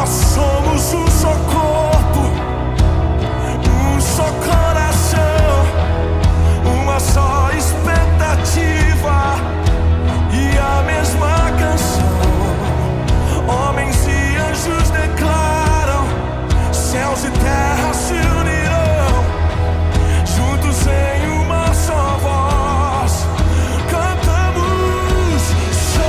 Nós somos um só corpo, um só coração, uma só expectativa e a mesma canção. Homens e anjos declaram, céus e terra se unirão, juntos em uma só voz, cantamos só.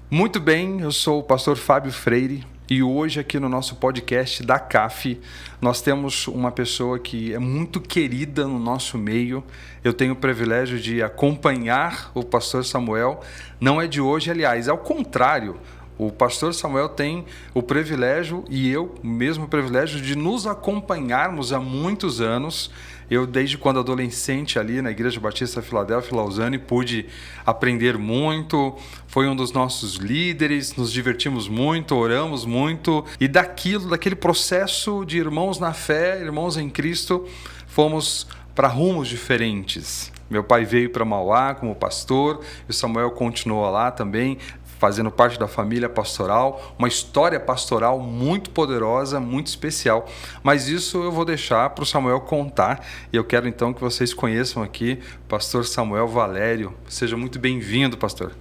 Muito bem, eu sou o pastor Fábio Freire e hoje aqui no nosso podcast da CAF nós temos uma pessoa que é muito querida no nosso meio. Eu tenho o privilégio de acompanhar o pastor Samuel, não é de hoje, aliás, ao contrário. O pastor Samuel tem o privilégio, e eu mesmo o privilégio, de nos acompanharmos há muitos anos. Eu, desde quando adolescente ali na Igreja Batista Filadélfia Lausanne, pude aprender muito, foi um dos nossos líderes, nos divertimos muito, oramos muito, e daquele processo de irmãos na fé, irmãos em Cristo, fomos para rumos diferentes. Meu pai veio para Mauá como pastor, e o Samuel continuou lá também, fazendo parte da família pastoral, uma história pastoral muito poderosa, muito especial. Mas isso eu vou deixar para o Samuel contar, e eu quero então que vocês conheçam aqui o pastor Samuel Valério. Seja muito bem-vindo, pastor.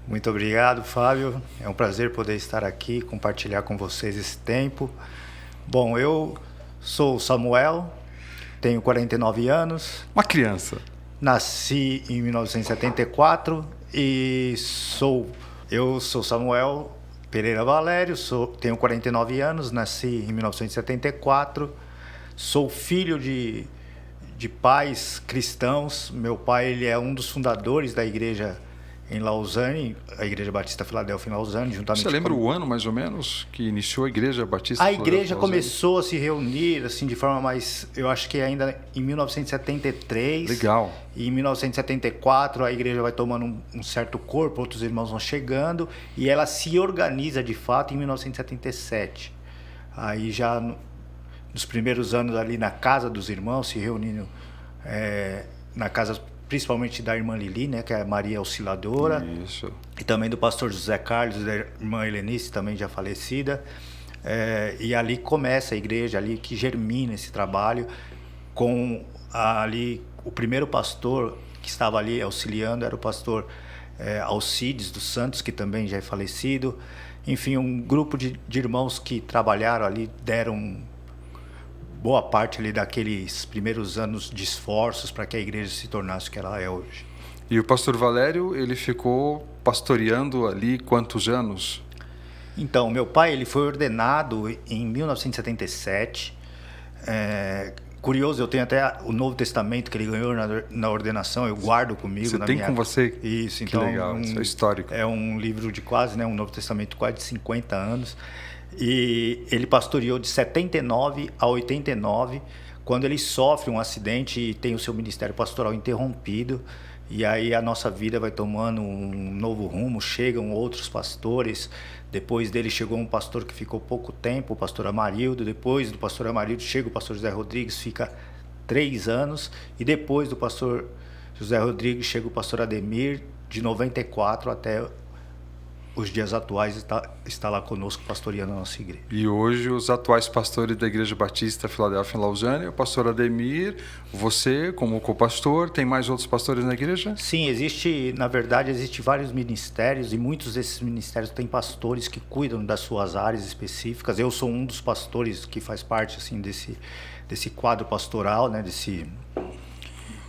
Muito obrigado, Fábio. É um prazer poder estar aqui, compartilhar com vocês esse tempo. Bom, eu sou o Samuel, tenho 49 anos. Uma criança. Nasci em 1974 e eu sou Samuel Pereira Valério, tenho 49 anos, nasci em 1974, sou filho de pais cristãos. Meu pai ele é um dos fundadores da igreja em Lausanne, a Igreja Batista Filadélfia em Lausanne, juntamente. Você lembra o ano, mais ou menos, que iniciou a Igreja Batista A Filadélfia igreja começou a se reunir, assim, de forma mais... Eu acho que ainda em 1973. Legal. E em 1974 a igreja vai tomando um certo corpo, outros irmãos vão chegando, e ela se organiza de fato em 1977. Aí já nos primeiros anos ali na casa dos irmãos, se reunindo na casa principalmente da irmã Lili, né, que é a Maria Auxiliadora. Isso. E também do pastor José Carlos, da irmã Helenice, também já falecida. E ali começa a igreja, ali que germina esse trabalho, com ali o primeiro pastor que estava ali auxiliando era o pastor Alcides dos Santos, que também já é falecido. Enfim, um grupo de irmãos que trabalharam ali, deram boa parte ali daqueles primeiros anos de esforços para que a igreja se tornasse o que ela é hoje. E o pastor Valério, ele ficou pastoreando ali quantos anos? Então, meu pai ele foi ordenado em 1977. Curioso, eu tenho até o Novo Testamento que ele ganhou na ordenação, eu guardo comigo. Você na tem minha... com você? Isso, que então. Legal, isso é histórico. É um livro de quase, né, um Novo Testamento quase de 50 anos. E ele pastoreou de 79 a 89, quando ele sofre um acidente e tem o seu ministério pastoral interrompido. E aí a nossa vida vai tomando um novo rumo, chegam outros pastores. Depois dele chegou um pastor que ficou pouco tempo, o pastor Amarildo. Depois do pastor Amarildo chega o pastor José Rodrigues, fica 3 anos. E depois do pastor José Rodrigues chega o pastor Ademir, de 94 até os dias atuais, está lá conosco pastoreando a nossa igreja. E hoje os atuais pastores da Igreja Batista Filadélfia em Lausanne, o pastor Ademir, você como co-pastor, tem mais outros pastores na igreja? Sim, na verdade, existe vários ministérios, e muitos desses ministérios têm pastores que cuidam das suas áreas específicas. Eu sou um dos pastores que faz parte assim desse quadro pastoral, né,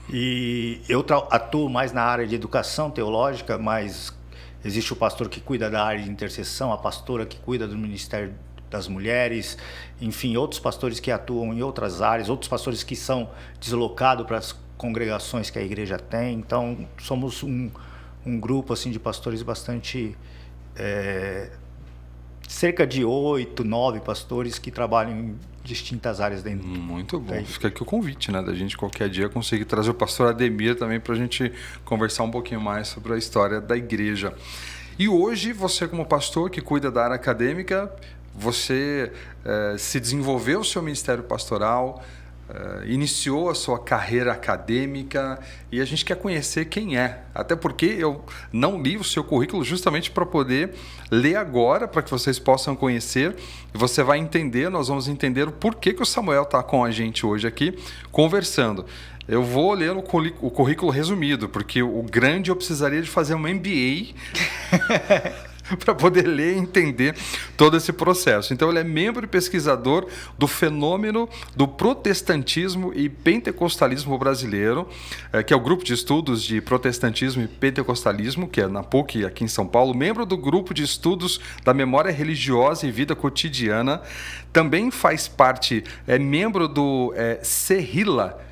e eu atuo mais na área de educação teológica, mas existe o pastor que cuida da área de intercessão, a pastora que cuida do Ministério das Mulheres, enfim, outros pastores que atuam em outras áreas, outros pastores que são deslocados para as congregações que a igreja tem. Então, somos um grupo assim, de pastores bastante... cerca de 8, 9 pastores que trabalham em distintas áreas dentro. Muito bom. Fica aqui o convite, né, da gente qualquer dia conseguir trazer o pastor Ademir também para a gente conversar um pouquinho mais sobre a história da igreja. E hoje, você como pastor que cuida da área acadêmica, você se desenvolveu o seu ministério pastoral, iniciou a sua carreira acadêmica e a gente quer conhecer quem é. Até porque eu não li o seu currículo justamente para poder ler agora, para que vocês possam conhecer. E você vai entender, nós vamos entender o porquê que o Samuel está com a gente hoje aqui conversando. Eu vou ler o currículo resumido, porque o grande eu precisaria de fazer uma MBA para poder ler e entender todo esse processo. Então, ele é membro e pesquisador do fenômeno do protestantismo e pentecostalismo brasileiro, que é o grupo de estudos de protestantismo e pentecostalismo, que é na PUC, aqui em São Paulo, membro do grupo de estudos da memória religiosa e vida cotidiana, também faz parte, é membro do CEILA.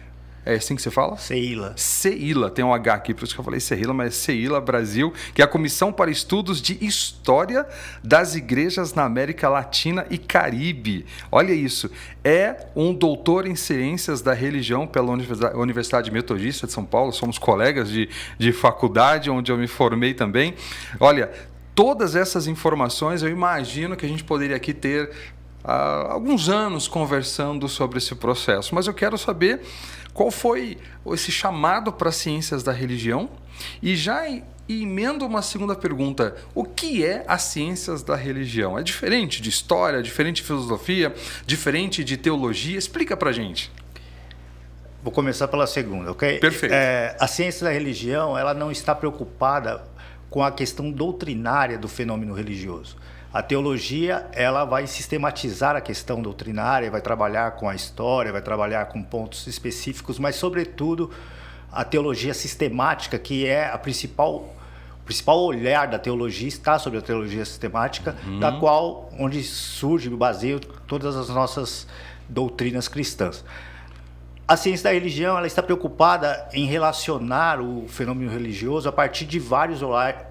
É assim que você fala? CEILA, tem um H aqui, por isso que eu falei CEILA, mas é CEILA Brasil, que é a Comissão para Estudos de História das Igrejas na América Latina e Caribe. Olha isso, é um doutor em Ciências da Religião pela Universidade Metodista de São Paulo, somos colegas de faculdade, onde eu me formei também. Olha, todas essas informações, eu imagino que a gente poderia aqui ter alguns anos conversando sobre esse processo, mas eu quero saber qual foi esse chamado para as ciências da religião e já emendo uma segunda pergunta: o que é as ciências da religião? É diferente de história, diferente de filosofia, diferente de teologia? Explica para a gente. Vou começar pela segunda, ok? Perfeito. A ciência da religião, ela não está preocupada com a questão doutrinária do fenômeno religioso. A teologia, ela vai sistematizar a questão doutrinária, vai trabalhar com a história, vai trabalhar com pontos específicos, mas, sobretudo, a teologia sistemática, que é o principal olhar da teologia, está sobre a teologia sistemática, da qual, onde surge e baseia todas as nossas doutrinas cristãs. A ciência da religião, ela está preocupada em relacionar o fenômeno religioso a partir de vários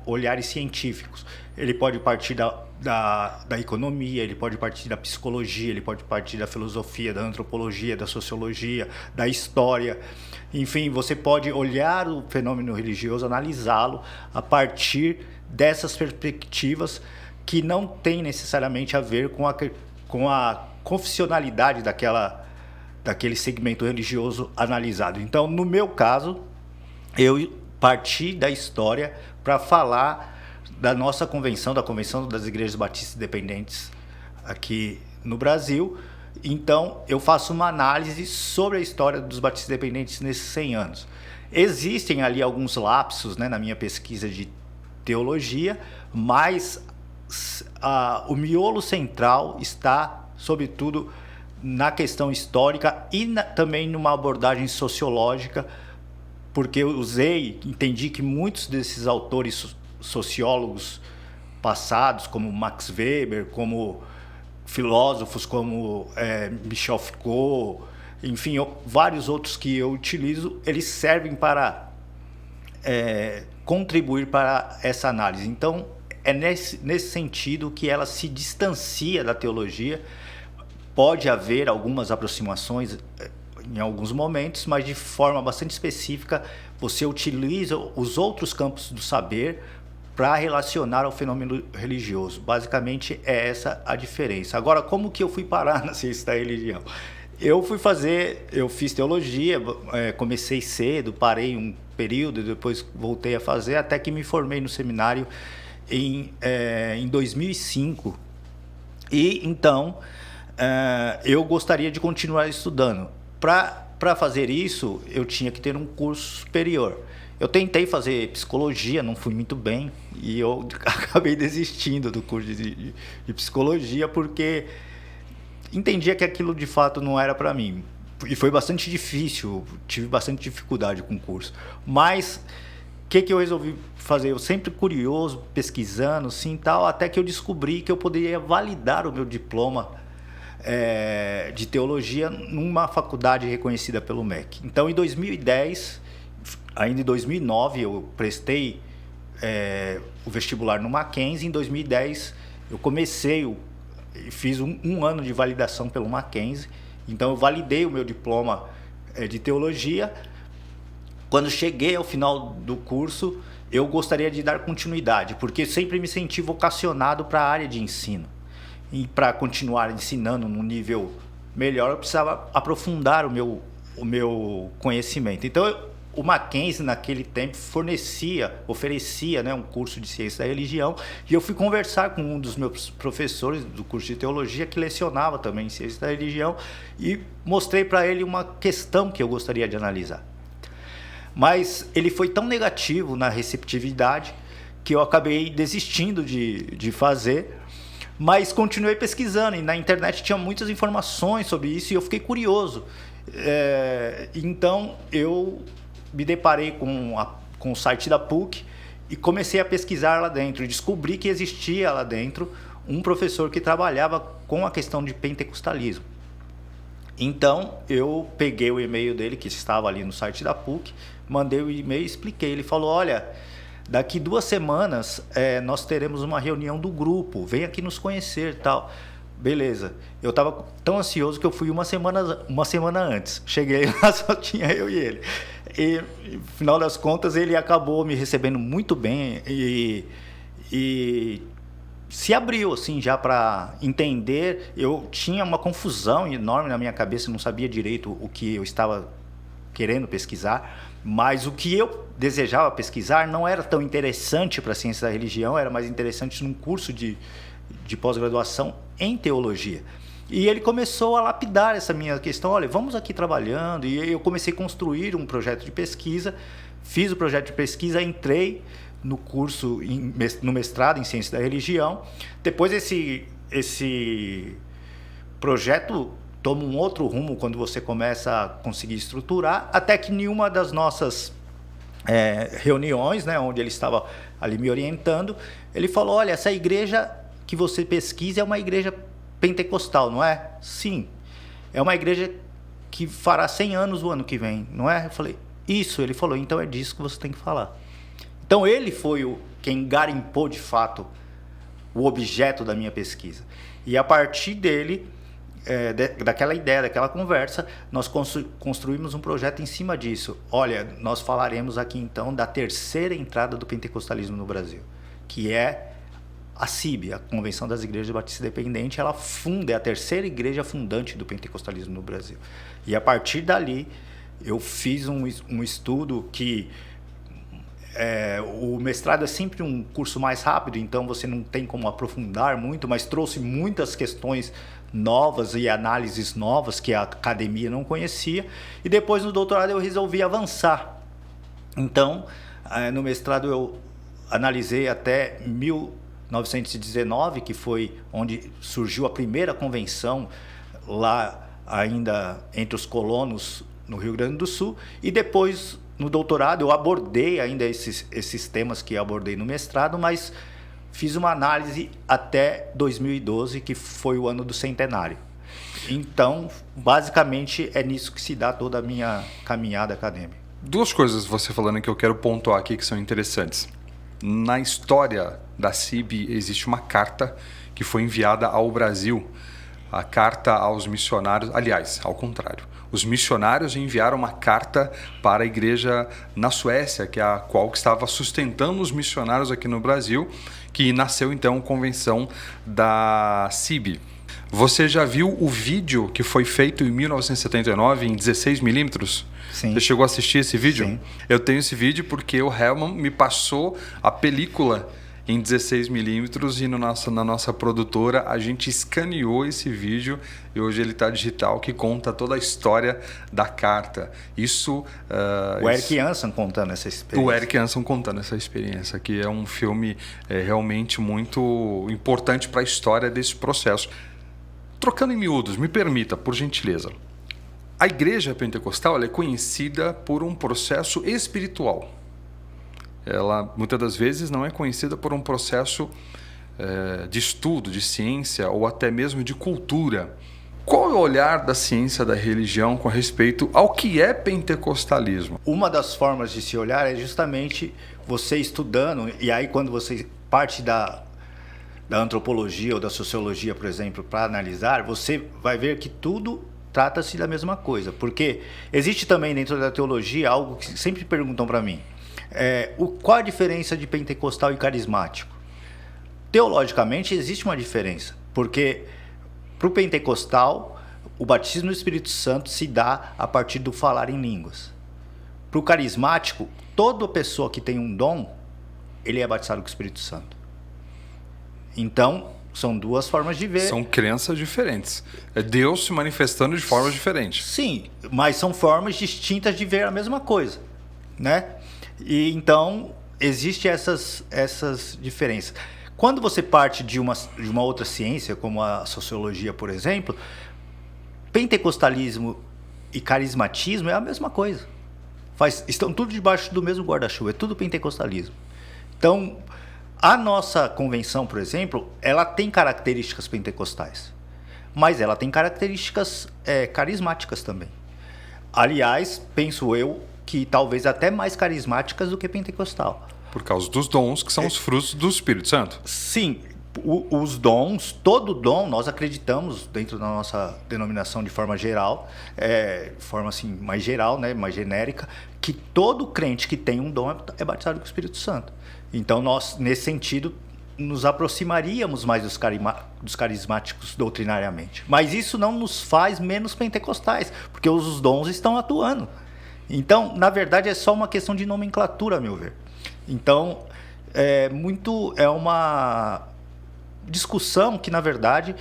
olhares científicos. Ele pode partir da economia, ele pode partir da psicologia, ele pode partir da filosofia, da antropologia, da sociologia, da história. Enfim, você pode olhar o fenômeno religioso, analisá-lo a partir dessas perspectivas que não tem necessariamente a ver com a confessionalidade daquele segmento religioso analisado. Então, no meu caso, eu parti da história para falar da nossa convenção, da Convenção das Igrejas Batistas Independentes aqui no Brasil. Então, eu faço uma análise sobre a história dos batistas independentes nesses 100 anos. Existem ali alguns lapsos, né, na minha pesquisa de teologia, mas o miolo central está, sobretudo, na questão histórica e também numa abordagem sociológica, porque eu entendi que muitos desses autores sociólogos passados, como Max Weber, como filósofos como Michel Foucault, enfim, vários outros que eu utilizo, eles servem para contribuir para essa análise. Então, é nesse sentido que ela se distancia da teologia. Pode haver algumas aproximações em alguns momentos, mas de forma bastante específica, você utiliza os outros campos do saber para relacionar ao fenômeno religioso. Basicamente, é essa a diferença. Agora, como que eu fui parar na ciência da religião? Eu fiz teologia, comecei cedo, parei um período, depois voltei a fazer, até que me formei no seminário em 2005. E, então, eu gostaria de continuar estudando. Para fazer isso, eu tinha que ter um curso superior. Eu tentei fazer psicologia, não fui muito bem, e eu acabei desistindo do curso de psicologia, porque entendia que aquilo de fato não era para mim. E foi bastante difícil, tive bastante dificuldade com o curso. Mas o que eu resolvi fazer? Eu sempre curioso, pesquisando, assim, tal, até que eu descobri que eu poderia validar o meu diploma de teologia numa faculdade reconhecida pelo MEC. Então, em 2010, ainda em 2009, eu prestei o vestibular no Mackenzie. Em 2010, eu fiz um ano de validação pelo Mackenzie. Então, eu validei o meu diploma de teologia. Quando cheguei ao final do curso, eu gostaria de dar continuidade, porque sempre me senti vocacionado para a área de ensino. E para continuar ensinando num nível melhor, eu precisava aprofundar o meu conhecimento. Então, o Mackenzie, naquele tempo, oferecia, né, um curso de ciência da religião, e eu fui conversar com um dos meus professores do curso de teologia, que lecionava também ciência da religião, e mostrei para ele uma questão que eu gostaria de analisar. Mas ele foi tão negativo na receptividade que eu acabei desistindo de fazer, mas continuei pesquisando, e na internet tinha muitas informações sobre isso, e eu fiquei curioso. Então, eu me deparei com o site da PUC e comecei a pesquisar lá dentro. E descobri que existia lá dentro um professor que trabalhava com a questão de pentecostalismo. Então, eu peguei o e-mail dele, que estava ali no site da PUC, mandei o e-mail e expliquei. Ele falou, olha, daqui 2 semanas nós teremos uma reunião do grupo, vem aqui nos conhecer e tal. Beleza. Eu estava tão ansioso que eu fui uma semana antes. Cheguei lá, só tinha eu e ele. E, no final das contas, ele acabou me recebendo muito bem e se abriu assim já para entender. Eu tinha uma confusão enorme na minha cabeça, não sabia direito o que eu estava querendo pesquisar, mas o que eu desejava pesquisar não era tão interessante para a ciência da religião, era mais interessante num curso de pós-graduação em teologia. E ele começou a lapidar essa minha questão, olha, vamos aqui trabalhando, e eu comecei a construir um projeto de pesquisa, fiz o projeto de pesquisa, entrei no curso, no mestrado em ciência da religião. Depois esse projeto toma um outro rumo quando você começa a conseguir estruturar, até que em uma das nossas reuniões, né, onde ele estava ali me orientando, ele falou, olha, essa igreja que você pesquisa é uma igreja pentecostal, não é? Sim. É uma igreja que fará 100 anos o ano que vem, não é? Eu falei, isso. Ele falou, então é disso que você tem que falar. Então ele foi quem garimpou de fato o objeto da minha pesquisa. E a partir dele, daquela ideia, daquela conversa, nós construímos um projeto em cima disso. Olha, nós falaremos aqui então da terceira entrada do pentecostalismo no Brasil, que é a CIB, a Convenção das Igrejas Batistas Independentes. Ela é a terceira igreja fundante do pentecostalismo no Brasil. E a partir dali, eu fiz um estudo que o mestrado é sempre um curso mais rápido, então você não tem como aprofundar muito, mas trouxe muitas questões novas e análises novas que a academia não conhecia. E depois, no doutorado, eu resolvi avançar. Então, no mestrado, eu analisei até 1919, que foi onde surgiu a primeira convenção lá ainda entre os colonos no Rio Grande do Sul, e depois no doutorado eu abordei ainda esses temas que eu abordei no mestrado, mas fiz uma análise até 2012, que foi o ano do centenário. Então, basicamente, é nisso que se dá toda a minha caminhada acadêmica. 2 coisas você falando que eu quero pontuar aqui que são interessantes. Na história da CIB existe uma carta que foi enviada ao Brasil, a carta aos missionários, aliás, ao contrário. Os missionários enviaram uma carta para a igreja na Suécia, que é a qual estava sustentando os missionários aqui no Brasil, que nasceu então a convenção da CIB. Você já viu o vídeo que foi feito em 1979 em 16mm? Sim. Você chegou a assistir esse vídeo? Sim. Eu tenho esse vídeo porque o Helman me passou a película em 16mm e na nossa produtora a gente escaneou esse vídeo e hoje ele está digital, que conta toda a história da carta. O Eric Hansen contando essa experiência. O Eric Hansen contando essa experiência, que é um filme realmente muito importante para a história desse processo. Trocando em miúdos, me permita, por gentileza. A igreja pentecostal ela é conhecida por um processo espiritual. Ela, muitas das vezes, não é conhecida por um processo de estudo, de ciência ou até mesmo de cultura. Qual é o olhar da ciência da religião com respeito ao que é pentecostalismo? Uma das formas de se olhar é justamente você estudando, e aí quando você parte da antropologia ou da sociologia, por exemplo, para analisar, você vai ver que tudo trata-se da mesma coisa. Porque existe também dentro da teologia algo que sempre perguntam para mim. Qual a diferença de pentecostal e carismático? Teologicamente existe uma diferença, porque para o pentecostal o batismo no Espírito Santo se dá a partir do falar em línguas. Para o carismático, toda pessoa que tem um dom, ele é batizado com o Espírito Santo. Então, são duas formas de ver. São crenças diferentes. É Deus se manifestando de formas diferentes. Sim, mas são formas distintas de ver a mesma coisa, né? E então, existem essas diferenças. Quando você parte de uma outra ciência, como a sociologia, por exemplo, pentecostalismo e carismatismo é a mesma coisa. Estão tudo debaixo do mesmo guarda-chuva, é tudo pentecostalismo. Então, a nossa convenção, por exemplo, ela tem características pentecostais, mas ela tem características carismáticas também. Aliás, penso eu que talvez até mais carismáticas do que pentecostal. Por causa dos dons, que são os frutos do Espírito Santo. Sim, os dons, todo dom, nós acreditamos dentro da nossa denominação de forma geral, forma assim, mais geral, né, mais genérica, que todo crente que tem um dom é batizado com o Espírito Santo. Então, nós, nesse sentido, nos aproximaríamos mais dos carismáticos doutrinariamente. Mas isso não nos faz menos pentecostais, porque os dons estão atuando. Então, na verdade, é só uma questão de nomenclatura, a meu ver. Então, é uma discussão que, na verdade,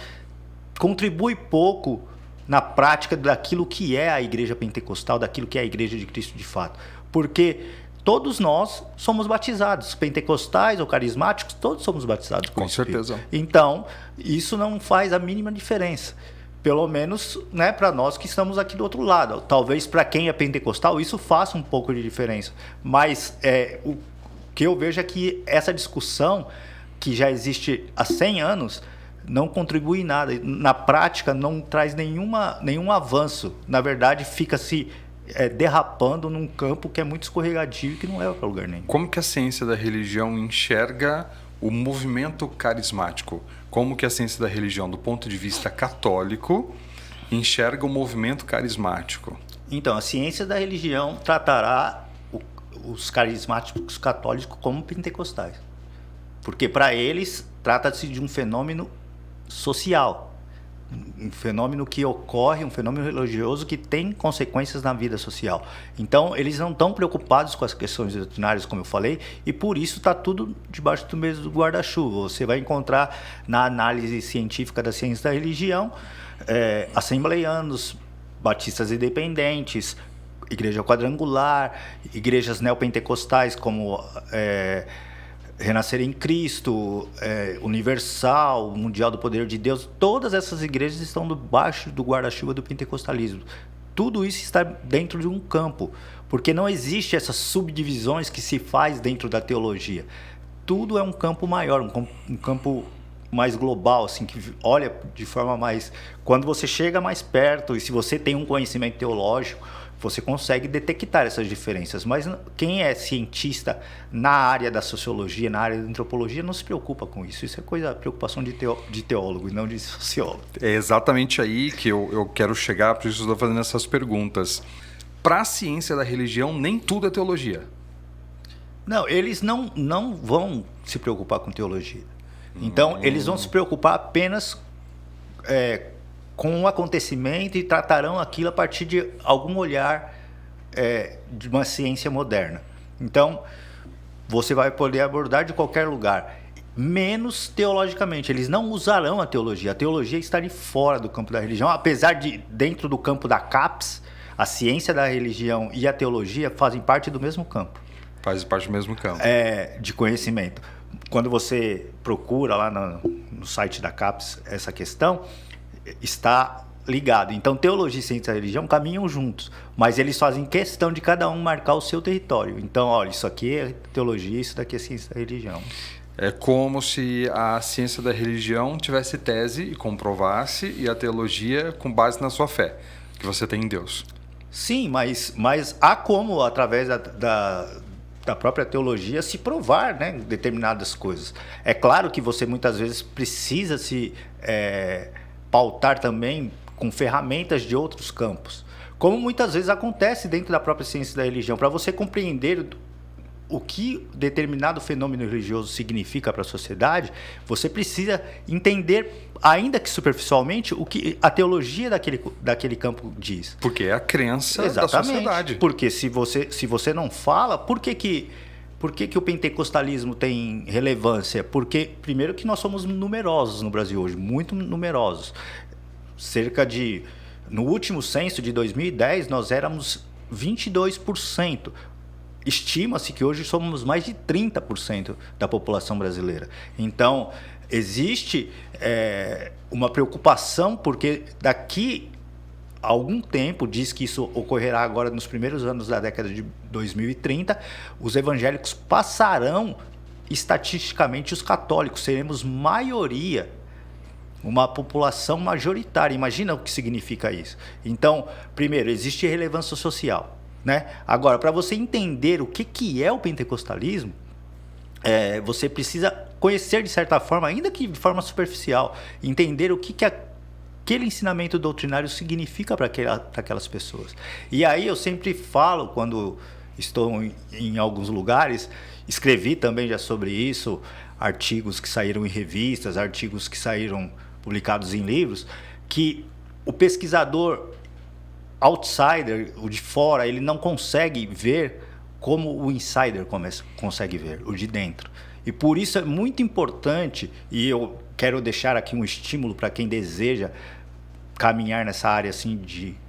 contribui pouco na prática daquilo que é a igreja pentecostal, daquilo que é a igreja de Cristo de fato. Porque todos nós somos batizados, pentecostais ou carismáticos, todos somos batizados com certeza. Então, isso não faz a mínima diferença. Pelo menos, né, para nós que estamos aqui do outro lado. Talvez para quem é pentecostal isso faça um pouco de diferença. Mas o que eu vejo é que essa discussão, que já existe há 100 anos, não contribui em nada. Na prática, não traz nenhum avanço. Na verdade, fica se derrapando num campo que é muito escorregadio e que não leva para lugar nenhum. Como que a ciência da religião enxerga o movimento carismático? Como que a ciência da religião, do ponto de vista católico, enxerga o movimento carismático? Então, a ciência da religião tratará os carismáticos católicos como pentecostais. Porque para eles trata-se de um fenômeno social. Um fenômeno que ocorre, um fenômeno religioso que tem consequências na vida social. Então, eles não estão preocupados com as questões doutrinárias, como eu falei, e por isso está tudo debaixo do mesmo guarda-chuva. Você vai encontrar na análise científica da ciência da religião, assembleianos, batistas independentes, igreja quadrangular, igrejas neopentecostais como Renascer em Cristo, Universal, Mundial do Poder de Deus. Todas essas igrejas estão debaixo do guarda-chuva do pentecostalismo. Tudo isso está dentro de um campo, porque não existe essas subdivisões que se faz dentro da teologia. Tudo é um campo maior, um campo mais global, assim, que olha de forma mais... Quando você chega mais perto e se você tem um conhecimento teológico, você consegue detectar essas diferenças. Mas quem é cientista na área da sociologia, na área da antropologia, não se preocupa com isso. Isso é preocupação de teólogo e não de sociólogo. É exatamente aí que eu quero chegar, por isso eu estou fazendo essas perguntas. Para a ciência da religião, nem tudo é teologia. Não, eles não vão se preocupar com teologia. Então, eles vão se preocupar apenas com o acontecimento e tratarão aquilo a partir de algum olhar de uma ciência moderna. Então, você vai poder abordar de qualquer lugar, menos teologicamente. Eles não usarão a teologia. A teologia está de fora do campo da religião, apesar de, dentro do campo da CAPES, a ciência da religião e a teologia fazem parte do mesmo campo. Faz parte do mesmo campo. De conhecimento. Quando você procura lá no site da CAPES essa questão, está ligado. Então, teologia e ciência da religião caminham juntos, mas eles fazem questão de cada um marcar o seu território. Então, olha, isso aqui é teologia, isso daqui é ciência da religião. É como se a ciência da religião tivesse tese e comprovasse, e a teologia com base na sua fé, que você tem em Deus. Sim, mas há como, através da própria teologia, se provar, né, determinadas coisas. É claro que você muitas vezes precisa se pautar também com ferramentas de outros campos, como muitas vezes acontece dentro da própria ciência da religião. Para você compreender o que determinado fenômeno religioso significa para a sociedade, você precisa entender, ainda que superficialmente, o que a teologia daquele campo diz. Porque é a crença Exatamente. da sociedade. Porque se você não fala, por que o pentecostalismo tem relevância? Porque, primeiro, que nós somos numerosos no Brasil hoje, muito numerosos. No último censo de 2010, nós éramos 22%. Estima-se que hoje somos mais de 30% da população brasileira. Então, existe uma preocupação, porque daqui a algum tempo, diz que isso ocorrerá agora nos primeiros anos da década de 2030, os evangélicos passarão estatisticamente os católicos, seremos maioria, uma população majoritária. Imagina o que significa isso. Então, primeiro, existe relevância social, né? Agora, para você entender o que é o pentecostalismo, você precisa conhecer de certa forma, ainda que de forma superficial, entender o que aquele ensinamento doutrinário significa para aquelas pessoas. E aí eu sempre falo, quando estou em alguns lugares, escrevi também já sobre isso, artigos que saíram em revistas, artigos que saíram publicados em livros, que o pesquisador outsider, o de fora, ele não consegue ver como o insider consegue ver, o de dentro. E por isso é muito importante, e eu quero deixar aqui um estímulo para quem deseja caminhar nessa área assim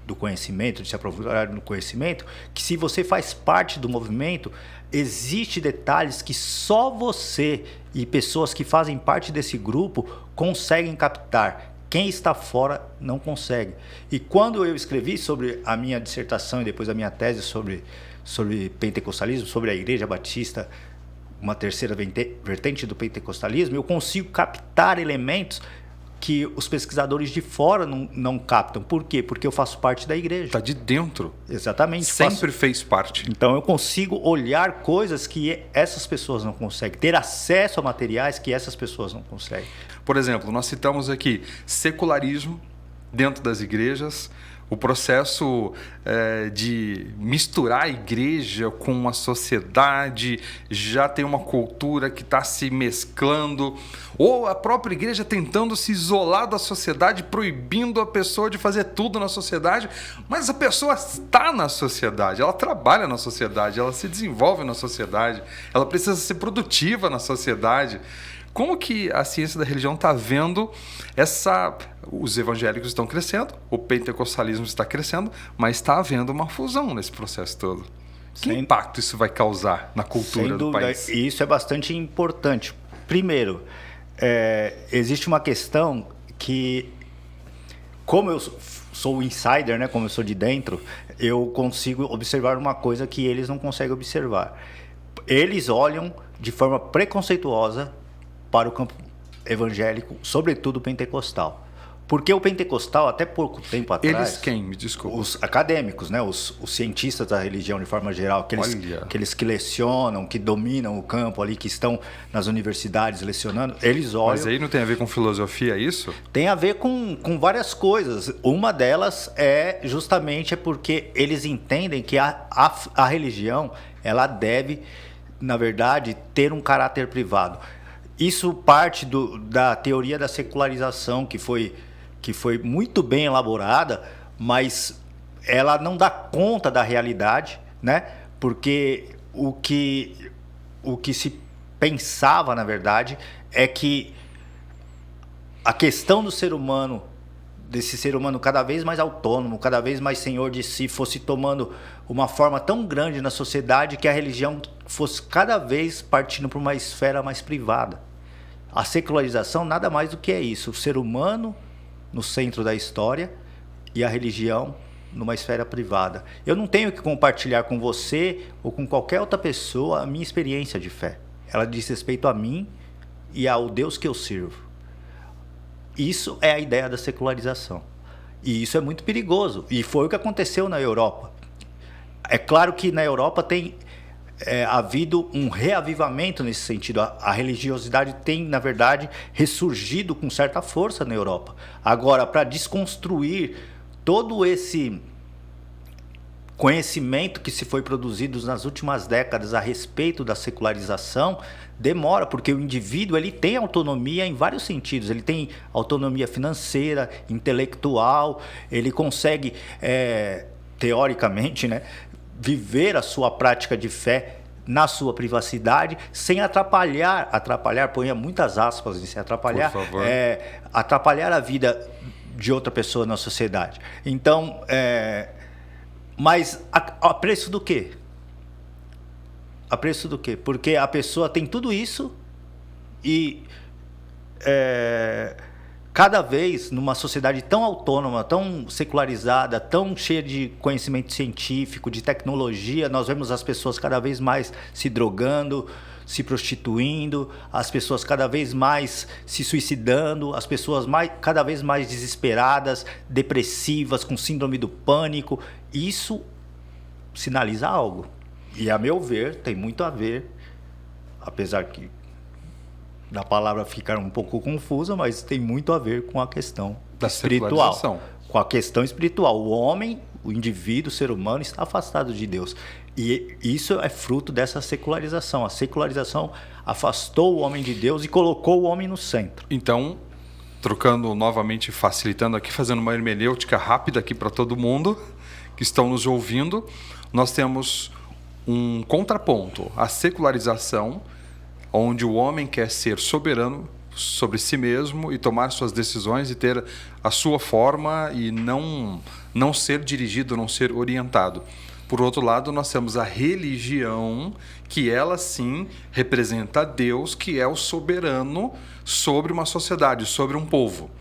do conhecimento, de se aprofundar no conhecimento, que se você faz parte do movimento, existem detalhes que só você e pessoas que fazem parte desse grupo conseguem captar. Quem está fora não consegue. E quando eu escrevi sobre a minha dissertação e depois a minha tese sobre pentecostalismo, sobre a Igreja Batista, uma terceira vertente do pentecostalismo, eu consigo captar elementos que os pesquisadores de fora não captam. Por quê? Porque eu faço parte da igreja. Está de dentro. Exatamente. Sempre fez parte. Então eu consigo olhar coisas que essas pessoas não conseguem, ter acesso a materiais que essas pessoas não conseguem. Por exemplo, nós citamos aqui secularismo dentro das igrejas, o processo de misturar a igreja com a sociedade, já tem uma cultura que está se mesclando, ou a própria igreja tentando se isolar da sociedade, proibindo a pessoa de fazer tudo na sociedade, mas a pessoa está na sociedade, ela trabalha na sociedade, ela se desenvolve na sociedade, ela precisa ser produtiva na sociedade. Como que a ciência da religião está vendo os evangélicos estão crescendo, o pentecostalismo está crescendo, mas está havendo uma fusão nesse processo todo. Que impacto isso vai causar na cultura do país? E isso é bastante importante. Primeiro, existe uma questão que, como eu sou o insider, né, como eu sou de dentro, eu consigo observar uma coisa que eles não conseguem observar. Eles olham de forma preconceituosa para o campo evangélico, sobretudo o pentecostal. Porque o pentecostal, até pouco tempo atrás... Eles quem? Me desculpa. Os acadêmicos, né? Os cientistas da religião de forma geral, aqueles que lecionam, que dominam o campo ali, que estão nas universidades lecionando, eles olham... Mas aí não tem a ver com filosofia isso? Tem a ver com várias coisas. Uma delas justamente porque eles entendem que a religião, ela deve, na verdade, ter um caráter privado. Isso parte da teoria da secularização, que foi muito bem elaborada, mas ela não dá conta da realidade, né? Porque o que se pensava, na verdade, é que a questão do ser humano, desse ser humano cada vez mais autônomo, cada vez mais senhor de si, fosse tomando uma forma tão grande na sociedade que a religião fosse cada vez partindo para uma esfera mais privada. A secularização nada mais do que é isso, o ser humano no centro da história e a religião numa esfera privada. Eu não tenho que compartilhar com você ou com qualquer outra pessoa a minha experiência de fé. Ela diz respeito a mim e ao Deus que eu sirvo. Isso é a ideia da secularização. E isso é muito perigoso. E foi o que aconteceu na Europa. É claro que na Europa tem havido um reavivamento nesse sentido. A religiosidade tem, na verdade, ressurgido com certa força na Europa. Agora, para desconstruir conhecimento que se foi produzido nas últimas décadas a respeito da secularização demora, porque o indivíduo ele tem autonomia em vários sentidos. Ele tem autonomia financeira, intelectual, ele consegue, teoricamente, né, viver a sua prática de fé na sua privacidade, sem atrapalhar, ponha muitas aspas em se atrapalhar, por favor, atrapalhar a vida de outra pessoa na sociedade. Então, mas a preço do quê? A preço do quê? Porque a pessoa tem tudo isso e cada vez numa sociedade tão autônoma, tão secularizada, tão cheia de conhecimento científico, de tecnologia, nós vemos as pessoas cada vez mais se drogando, se prostituindo, as pessoas cada vez mais se suicidando, as pessoas cada vez mais desesperadas, depressivas, com síndrome do pânico. Isso sinaliza algo. E, a meu ver, tem muito a ver, apesar que da palavra ficar um pouco confusa, mas tem muito a ver com a questão da espiritual. Com a questão espiritual. O homem, o indivíduo, o ser humano está afastado de Deus. E isso é fruto dessa secularização. A secularização afastou o homem de Deus e colocou o homem no centro. Então, trocando novamente, facilitando aqui, fazendo uma hermenêutica rápida aqui para todo mundo que estão nos ouvindo, nós temos um contraponto à secularização, onde o homem quer ser soberano sobre si mesmo e tomar suas decisões e ter a sua forma e não ser dirigido, não ser orientado. Por outro lado, nós temos a religião, que ela sim representa Deus, que é o soberano sobre uma sociedade, sobre um povo.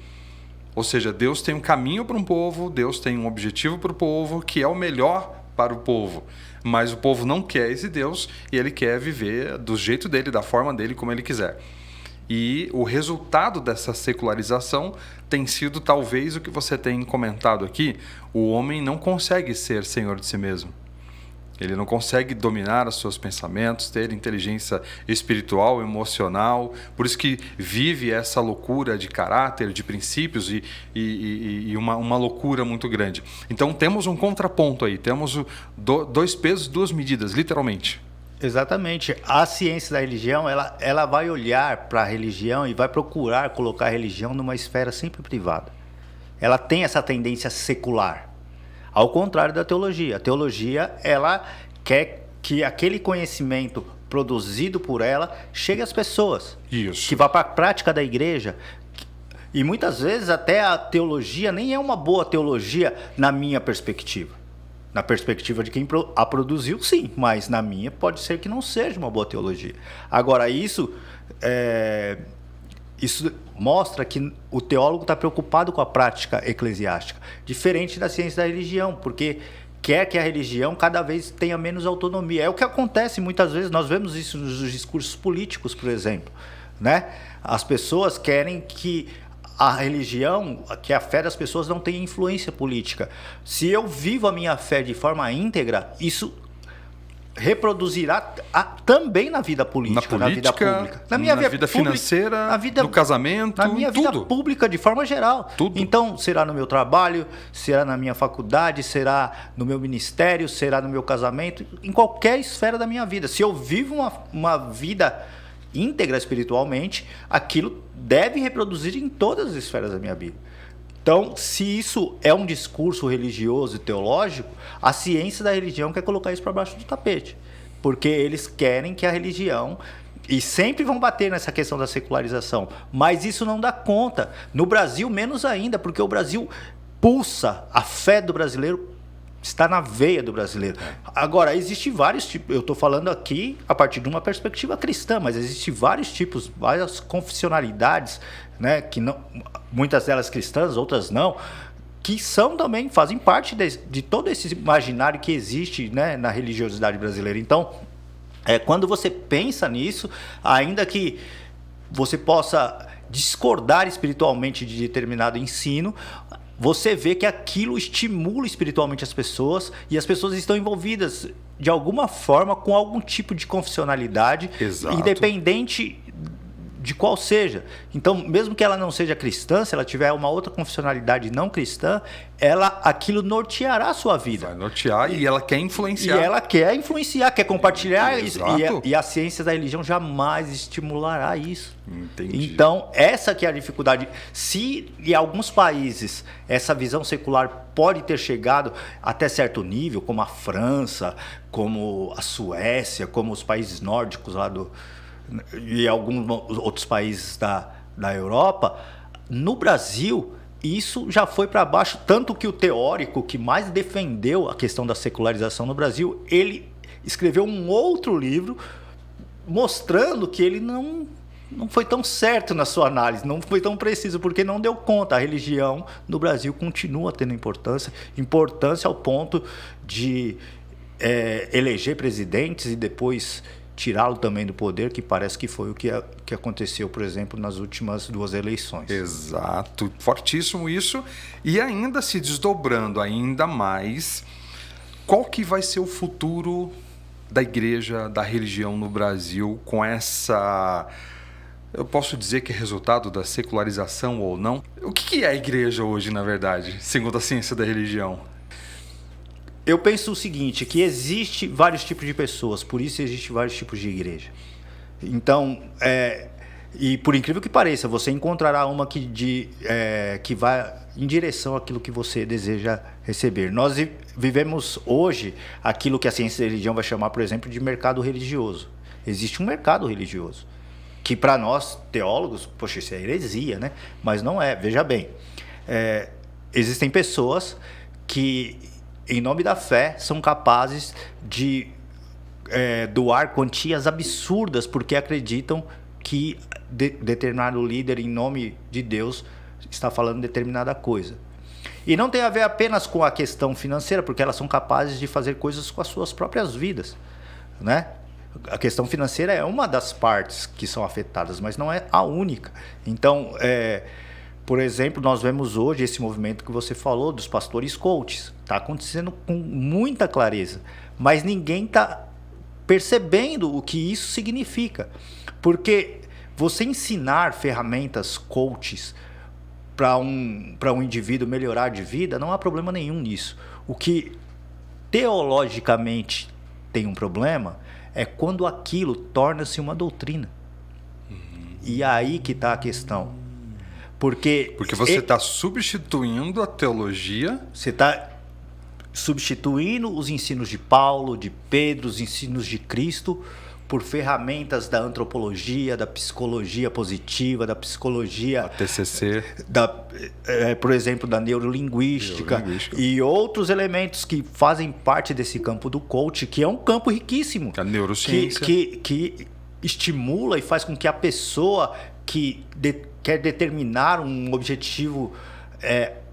Ou seja, Deus tem um caminho para um povo, Deus tem um objetivo para o povo, que é o melhor para o povo. Mas o povo não quer esse Deus e ele quer viver do jeito dele, da forma dele, como ele quiser. E o resultado dessa secularização tem sido talvez o que você tem comentado aqui: o homem não consegue ser senhor de si mesmo. Ele não consegue dominar os seus pensamentos, ter inteligência espiritual, emocional. Por isso que vive essa loucura de caráter, de princípios e uma loucura muito grande. Então temos um contraponto aí, temos dois pesos, duas medidas, literalmente. Exatamente. A ciência da religião, ela vai olhar para a religião e vai procurar colocar a religião numa esfera sempre privada. Ela tem essa tendência secular. Ao contrário da teologia. A teologia, ela quer que aquele conhecimento produzido por ela chegue às pessoas. Isso. Que vá para a prática da igreja. E muitas vezes até a teologia nem é uma boa teologia na minha perspectiva. Na perspectiva de quem a produziu, sim. Mas na minha pode ser que não seja uma boa teologia. Agora, isso mostra que o teólogo está preocupado com a prática eclesiástica, diferente da ciência da religião, porque quer que a religião cada vez tenha menos autonomia. É o que acontece muitas vezes, nós vemos isso nos discursos políticos, por exemplo, né? As pessoas querem que a religião, que a fé das pessoas não tenha influência política. Se eu vivo a minha fé de forma íntegra, isso reproduzirá também na vida política, na vida pública, na minha vida financeira, na vida, no casamento, na minha tudo. vida pública de forma geral. Tudo. Então, será no meu trabalho, será na minha faculdade, será no meu ministério, será no meu casamento, em qualquer esfera da minha vida. Se eu vivo uma vida íntegra espiritualmente, aquilo deve reproduzir em todas as esferas da minha vida. Então, se isso é um discurso religioso e teológico, a ciência da religião quer colocar isso para baixo do tapete. Porque eles querem que a religião... E sempre vão bater nessa questão da secularização. Mas isso não dá conta. No Brasil, menos ainda, porque o Brasil pulsa. A fé do brasileiro está na veia do brasileiro. Agora, existem vários tipos... Eu estou falando aqui a partir de uma perspectiva cristã, mas existem vários tipos, várias confessionalidades, né, que não, muitas delas cristãs, outras não, que são também, fazem parte de todo esse imaginário que existe, né, na religiosidade brasileira. Então, quando você pensa nisso, ainda que você possa discordar espiritualmente de determinado ensino, você vê que aquilo estimula espiritualmente as pessoas e as pessoas estão envolvidas de alguma forma com algum tipo de confessionalidade, Exato. Independente de qual seja. Então, mesmo que ela não seja cristã, se ela tiver uma outra confessionalidade não cristã, aquilo norteará a sua vida. Vai nortear e ela quer influenciar. E ela quer influenciar, quer compartilhar isso. Exato. E a ciência da religião jamais estimulará isso. Entendi. Então, essa que é a dificuldade. Se em alguns países essa visão secular pode ter chegado até certo nível, como a França, como a Suécia, como os países nórdicos lá e alguns outros países da Europa, no Brasil isso já foi para baixo, tanto que o teórico que mais defendeu a questão da secularização no Brasil, ele escreveu um outro livro mostrando que ele não foi tão certo na sua análise, não foi tão preciso, porque não deu conta. A religião no Brasil continua tendo importância ao ponto de eleger presidentes e depois tirá-lo também do poder, que parece que foi o que aconteceu, por exemplo, nas últimas 2 eleições. Exato, fortíssimo isso. E ainda se desdobrando ainda mais, qual que vai ser o futuro da igreja, da religião no Brasil com essa... Eu posso dizer que é resultado da secularização ou não? O que é a igreja hoje, na verdade, segundo a ciência da religião? Eu penso o seguinte, que existe vários tipos de pessoas, por isso existe vários tipos de igreja. Então, e por incrível que pareça, você encontrará uma que vai em direção àquilo que você deseja receber. Nós vivemos hoje aquilo que a ciência da religião vai chamar, por exemplo, de mercado religioso. Existe um mercado religioso, que para nós, teólogos, poxa, isso é heresia, né? Mas não é, veja bem. Existem pessoas que, em nome da fé, são capazes de doar quantias absurdas porque acreditam que determinado líder, em nome de Deus, está falando determinada coisa. E não tem a ver apenas com a questão financeira, porque elas são capazes de fazer coisas com as suas próprias vidas, né? A questão financeira é uma das partes que são afetadas, mas não é a única. Então, por exemplo, nós vemos hoje esse movimento que você falou dos pastores coaches. Está acontecendo com muita clareza, mas ninguém está percebendo o que isso significa. Porque você ensinar ferramentas coaches para um indivíduo melhorar de vida, não há problema nenhum nisso. O que teologicamente tem um problema é quando aquilo torna-se uma doutrina. E aí que está a questão. Porque você está substituindo a teologia. Você está substituindo os ensinos de Paulo, de Pedro, os ensinos de Cristo, por ferramentas da antropologia, da psicologia positiva, da psicologia... A TCC. Por exemplo, da neurolinguística e outros elementos que fazem parte desse campo do coach, que é um campo riquíssimo. A neurociência. Que estimula e faz com que a pessoa que quer determinar um objetivo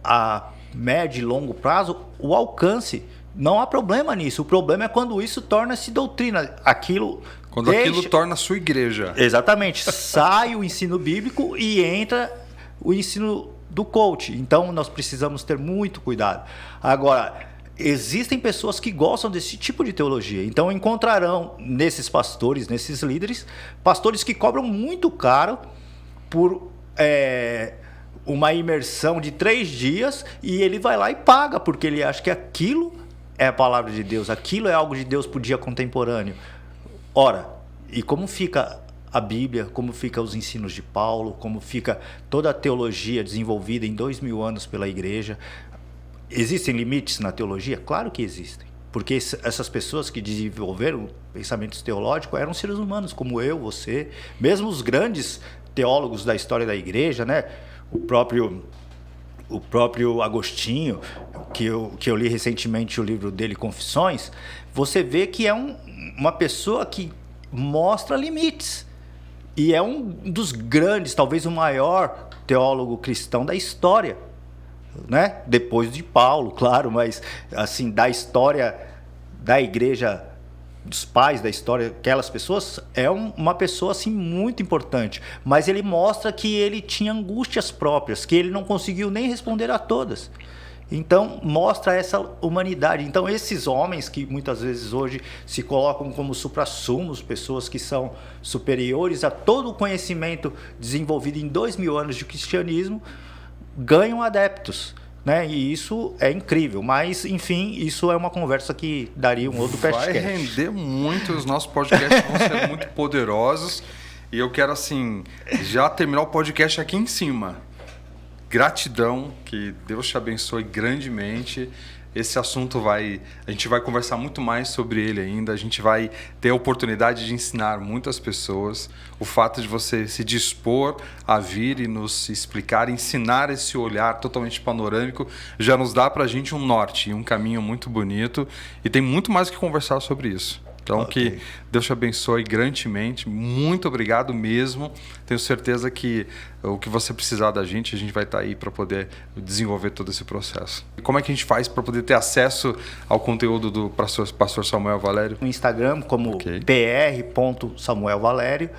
a médio e longo prazo o alcance. Não há problema nisso. O problema é quando isso torna-se doutrina. Aquilo torna a sua igreja. Exatamente. Sai o ensino bíblico e entra o ensino do coach. Então, nós precisamos ter muito cuidado. Agora, existem pessoas que gostam desse tipo de teologia. Então, encontrarão nesses pastores, nesses líderes, pastores que cobram muito caro por uma imersão de 3 dias e ele vai lá e paga, porque ele acha que aquilo é a palavra de Deus, aquilo é algo de Deus para o dia contemporâneo. Ora, e como fica a Bíblia, como fica os ensinos de Paulo, como fica toda a teologia desenvolvida em 2000 anos pela igreja? Existem limites na teologia? Claro que existem, porque essas pessoas que desenvolveram pensamentos teológicos eram seres humanos, como eu, você, mesmo os grandes teólogos da história da igreja, né? O próprio Agostinho, que eu li recentemente o livro dele, Confissões, você vê que é uma pessoa que mostra limites. E é um dos grandes, talvez o maior teólogo cristão da história, né? Depois de Paulo, claro, mas assim, da história da igreja, dos pais da história, aquelas pessoas, é uma pessoa assim muito importante, mas ele mostra que ele tinha angústias próprias, que ele não conseguiu nem responder a todas. Então, mostra essa humanidade. Então, esses homens que muitas vezes hoje se colocam como suprassumos, pessoas que são superiores a todo o conhecimento desenvolvido em 2000 anos de cristianismo, ganham adeptos, né? E isso é incrível. Mas, enfim, isso é uma conversa que daria um outro podcast. Vai render muito, os nossos podcasts vão ser muito poderosos. E eu quero, assim, já terminar o podcast aqui em cima. Gratidão, que Deus te abençoe grandemente. Esse assunto a gente vai conversar muito mais sobre ele ainda. A gente vai ter a oportunidade de ensinar muitas pessoas. O fato de você se dispor a vir e nos explicar, ensinar esse olhar totalmente panorâmico, já nos dá pra gente um norte, um caminho muito bonito. E tem muito mais que conversar sobre isso. Então, Okay. que Deus te abençoe grandemente. Muito obrigado mesmo. Tenho certeza que o que você precisar da gente, a gente vai estar aí para poder desenvolver todo esse processo. E como é que a gente faz para poder ter acesso ao conteúdo do pastor Samuel Valério? No Instagram, como Ok. pr.samuelvalério.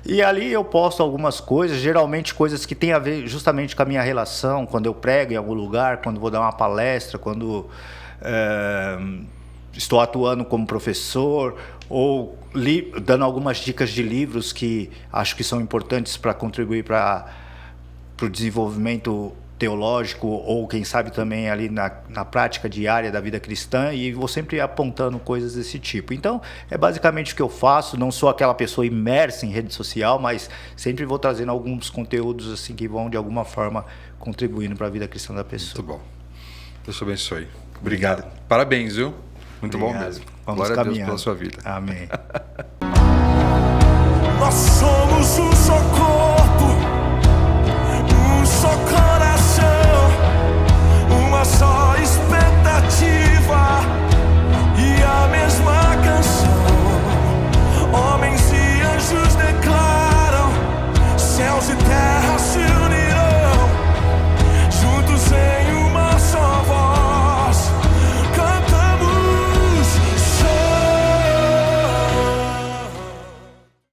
E ali eu posto algumas coisas, geralmente coisas que têm a ver justamente com a minha relação, quando eu prego em algum lugar, quando vou dar uma palestra, quando estou atuando como professor, ou dando algumas dicas de livros que acho que são importantes para contribuir para o desenvolvimento teológico, ou quem sabe também ali na prática diária da vida cristã, e vou sempre apontando coisas desse tipo. Então, é basicamente o que eu faço. Não sou aquela pessoa imersa em rede social, mas sempre vou trazendo alguns conteúdos assim que vão, de alguma forma, contribuindo para a vida cristã da pessoa. Muito bom. Deus te abençoe. Obrigado. Parabéns, viu? Muito Obrigado. bom mesmo. Vamos Glória a Deus caminhando. pela sua vida. Amém. Nós somos um só corpo, um só coração, uma só expectativa.